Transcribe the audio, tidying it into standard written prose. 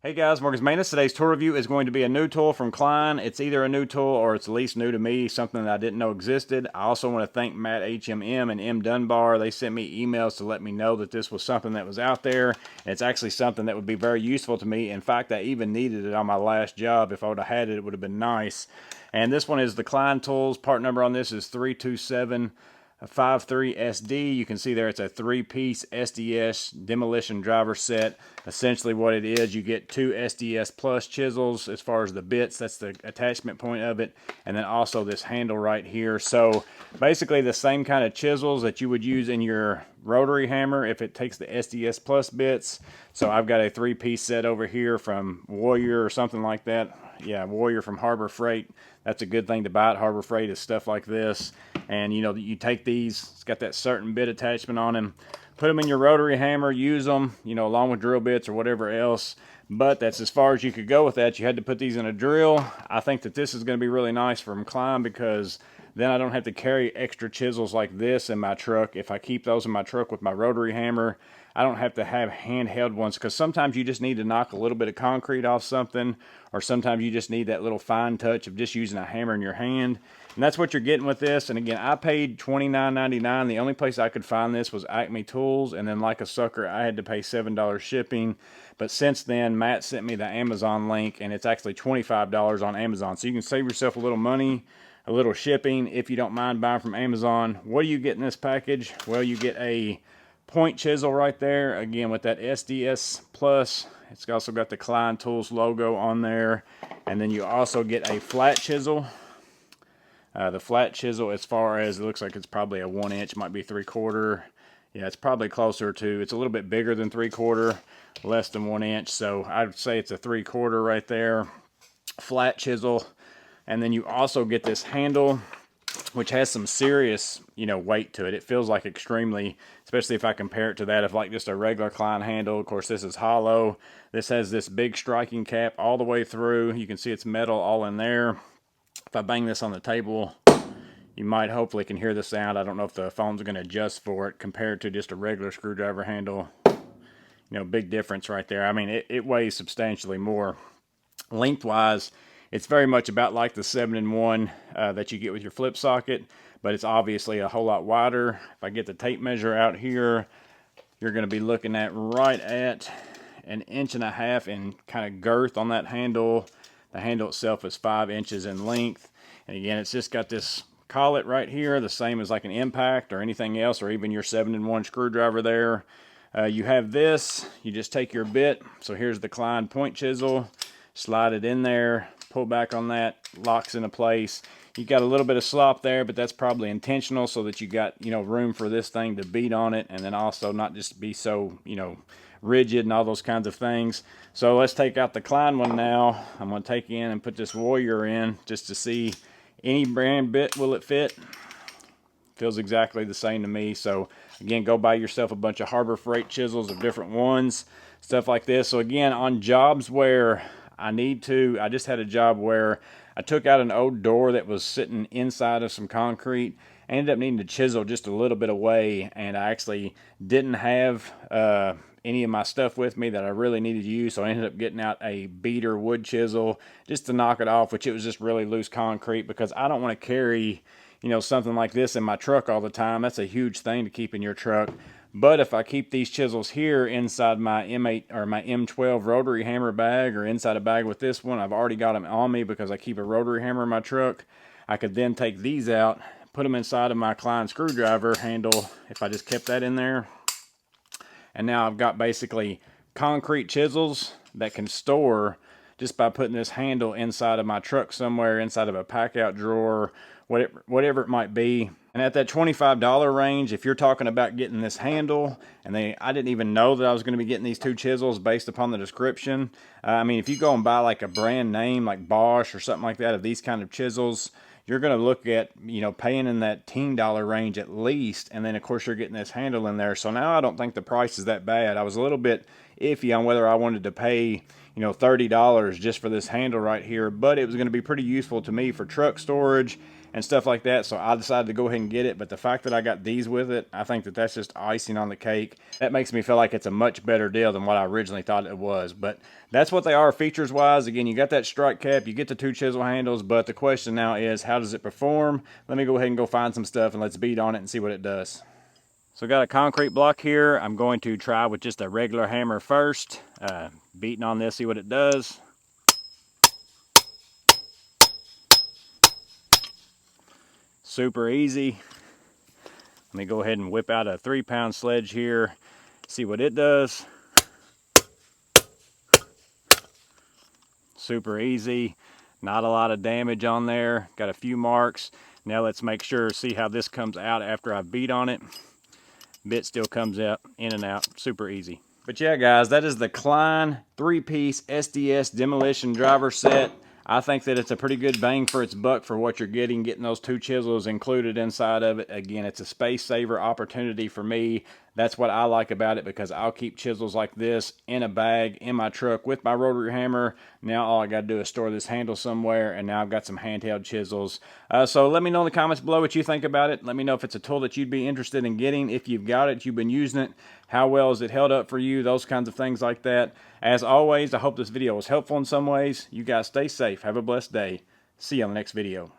Hey guys, Morgan's Maintenance. Today's tool review is going to be a new tool from Klein. It's either a new tool or it's at least new to me, something that I didn't know existed. I also want to thank Matt HMM and M Dunbar. They sent me emails to let me know that this was something that was out there. And it's actually something that would be very useful to me. In fact, I even needed it on my last job. If I would have had it, it would have been nice. And this one is the Klein tools. Part number on this is 32753 SD. You can see there it's a 3-piece SDS demolition driver set. Essentially what it is, you get 2 SDS plus chisels as far as the bits. That's the attachment point of it. And then also this handle right here. So basically the same kind of chisels that you would use in your rotary hammer if it takes the SDS plus bits. So I've got a 3-piece set over here from Warrior or something like that. Yeah, Warrior from Harbor Freight. That's a good thing to buy at Harbor Freight is stuff like this. And you know, you take these, it's got that certain bit attachment on them, put them in your rotary hammer, use them, you know, along with drill bits or whatever else. But that's as far as you could go with that. You had to put these in a drill. I think that this is going to be really nice from Klein because then I don't have to carry extra chisels like this in my truck. If I keep those in my truck with my rotary hammer, I don't have to have handheld ones because sometimes you just need to knock a little bit of concrete off something, or sometimes you just need that little fine touch of just using a hammer in your hand. And that's what you're getting with this. And again, I paid $29.99. The only place I could find this was Acme Tools, and then like a sucker, I had to pay $7 shipping. But since then, Matt sent me the Amazon link, and it's actually $25 on Amazon. So you can save yourself a little money, a little shipping, if you don't mind buying from Amazon. What do you get in this package? Well, you get a point chisel right there, again with that SDS plus. It's also got the Klein Tools logo on there. And then you also get a flat chisel. The flat chisel, as far as, it looks like it's probably a 1-inch, might be 3/4. Yeah, it's probably closer to, it's a little bit bigger than 3/4, less than 1 inch. So I'd say it's a 3/4 right there. Flat chisel. And then you also get this handle, which has some serious, you know, weight to it. It feels like extremely, especially if I compare it to that of like just a regular Klein handle. Of course, this is hollow. This has this big striking cap all the way through. You can see it's metal all in there. If I bang this on the table, you might hopefully can hear the sound. I don't know if the phone's going to adjust for it compared to just a regular screwdriver handle. You know, big difference right there. I mean, it weighs substantially more. Lengthwise, it's very much about like the 7-in-1 that you get with your flip socket, but it's obviously a whole lot wider. If I get the tape measure out here, you're going to be looking at right at 1.5 inches in kind of girth on that handle. The handle itself is 5 inches in length. And again, it's just got this collet right here, the same as like an impact or anything else, or even your 7-in-1 screwdriver there. You have this, you just take your bit. So here's the Klein point chisel, slide it in there, pull back on that, locks into place. You got a little bit of slop there, but that's probably intentional so that you got, you know, room for this thing to beat on it, and then also not just be so, you know, rigid and all those kinds of things. So let's take out the Klein one now. I'm going to take in and put this Warrior in just to see any brand bit will it fit. Feels exactly the same to me. So again, go buy yourself a bunch of Harbor Freight chisels of different ones, stuff like this. So again, on jobs where I just had a job where I took out an old door that was sitting inside of some concrete. I ended up needing to chisel just a little bit away, and I actually didn't have any of my stuff with me that I really needed to use, so I ended up getting out a beater wood chisel just to knock it off, which it was just really loose concrete, because I don't want to carry, you know, something like this in my truck all the time. That's a huge thing to keep in your truck. But if I keep these chisels here inside my M8 or my M12 rotary hammer bag, or inside a bag with this one, I've already got them on me because I keep a rotary hammer in my truck. I could then take these out, put them inside of my Klein screwdriver handle if I just kept that in there. And now I've got basically concrete chisels that can store just by putting this handle inside of my truck somewhere, inside of a pack out drawer, whatever it might be. And at that $25 range, if you're talking about getting this handle, and I didn't even know that I was going to be getting these 2 chisels based upon the description. I mean, if you go and buy like a brand name like Bosch or something like that of these kind of chisels, you're going to look at, you know, paying in that $10 range at least. And then of course you're getting this handle in there. So now I don't think the price is that bad. I was a little bit iffy on whether I wanted to pay, you know, $30 just for this handle right here, but it was going to be pretty useful to me for truck storage. and stuff like that, so I decided to go ahead and get it. But the fact that I got these with it, I think that that's just icing on the cake. That makes me feel like it's a much better deal than what I originally thought it was. But that's what they are features wise. Again, you got that strike cap, you get the 2 chisel handles, but the question now is, how does it perform? Let me go ahead and go find some stuff and let's beat on it and see what it does. So got a concrete block here. I'm going to try with just a regular hammer first. Beating on this, see what it does. Super easy. Let me go ahead and whip out a 3-pound sledge here, see what it does. Super easy, not a lot of damage on there, got a few marks. Now let's make sure, see how this comes out after I beat on it. Bit still comes out, in and out, super easy. But yeah guys, that is the Klein 3-piece SDS demolition driver set. I think that it's a pretty good bang for its buck for what you're getting those 2 chisels included inside of it. Again, it's a space saver opportunity for me. That's what I like about it, because I'll keep chisels like this in a bag in my truck with my rotary hammer. Now all I got to do is store this handle somewhere, and now I've got some handheld chisels. So let me know in the comments below what you think about it. Let me know if it's a tool that you'd be interested in getting. If you've got it, you've been using it, how well is it held up for you, those kinds of things like that. As always, I hope this video was helpful in some ways. You guys stay safe. Have a blessed day. See you on the next video.